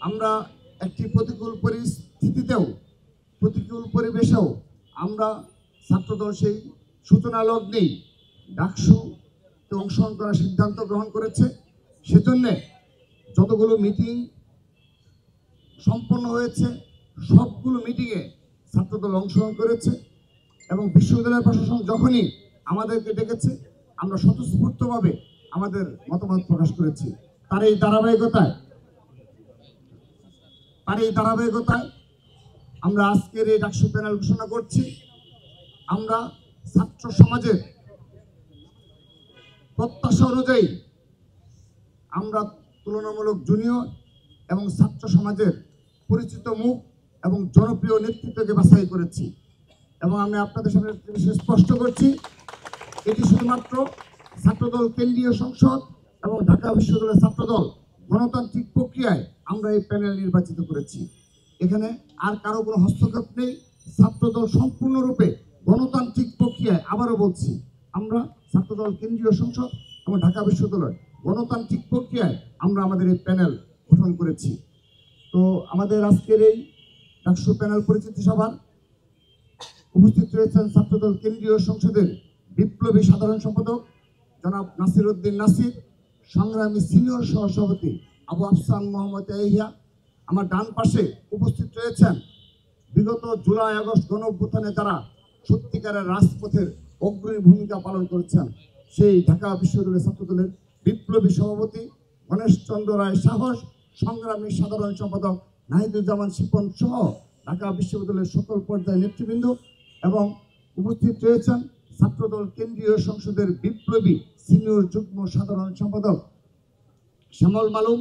আমরা একটি প্রতিকূল পরিস্থিতিতেও প্রতিকূল পরিবেশেও আমরা ছাত্রদল সেই সূচনা লগ্নেই ডাকসুতে অংশগ্রহণ করার সিদ্ধান্ত গ্রহণ করেছে। সেজন্যে যতগুলো মিটিং সম্পন্ন হয়েছে সবগুলো মিটিংয়ে ছাত্রদল অংশগ্রহণ করেছে এবং বিশ্ববিদ্যালয় প্রশাসন যখনই আমাদেরকে ডেকেছে আমরা স্বতঃস্ফূর্তভাবে আমাদের মতামত প্রকাশ করেছি। তার এই ধারাবাহিকতায় আমরা আজকের এই ডাকসু প্যানেল ঘোষণা করছি। আমরা ছাত্র সমাজের প্রত্যাশা অনুযায়ী আমরা তুলনামূলক জুনিয়র এবং ছাত্র সমাজের পরিচিত মুখ এবং জনপ্রিয় নেতৃত্বকে বাছাই করেছি এবং আমি আপনাদের সামনে স্পষ্ট করছি এটি শুধুমাত্র ছাত্রদল কেন্দ্রীয় সংসদ এবং ঢাকা বিশ্ববিদ্যালয়ের ছাত্রদল গণতান্ত্রিক প্রক্রিয়ায় আমরা এই প্যানেল নির্বাচিত করেছি। এখানে আর কারো কোনো হস্তক্ষেপ নেই। ছাত্রদল সম্পূর্ণরূপে গণতান্ত্রিক প্রক্রিয়ায়, আবারও বলছি, আমরা ছাত্রদল কেন্দ্রীয় সংসদ এবং ঢাকা বিশ্ববিদ্যালয় গণতান্ত্রিক প্রক্রিয়ায় আমরা আমাদের এই প্যানেল গঠন করেছি। তো আমাদের আজকের এই ডাকসু প্যানেল পরিচিতি সভার উপস্থিত রয়েছেন ছাত্রদল কেন্দ্রীয় সংসদের বিপ্লবী সাধারণ সম্পাদক জনাব নাসির উদ্দিন নাসির, সংগ্রামী সিনিয়র সহসভাপতি আবু আফসান মোহাম্মদ ইয়াহিয়া। আমার ডান পাশে উপস্থিত রয়েছেন বিগত জুলাই আগস্ট গণঅভ্যুত্থানে যারা সত্যিকারের রাজপথের অগ্রণী ভূমিকা পালন করেছেন সেই ঢাকা বিশ্ববিদ্যালয় ছাত্রদলের বিপ্লবী সভাপতি গণেশ চন্দ্র রায় সাহস, সংগ্রামী সাধারণ সম্পাদক নাহিদুজ্জামান শিপন সহ ঢাকা বিশ্ববিদ্যালয়ের সকল পর্যায়ের নেতৃবৃন্দ এবং উপস্থিত রয়েছেন ছাত্রদল কেন্দ্রীয় সংসদের বিপ্লবী সিনিয়র যুগ্ম সাধারণ সম্পাদক শ্যামল মালুম।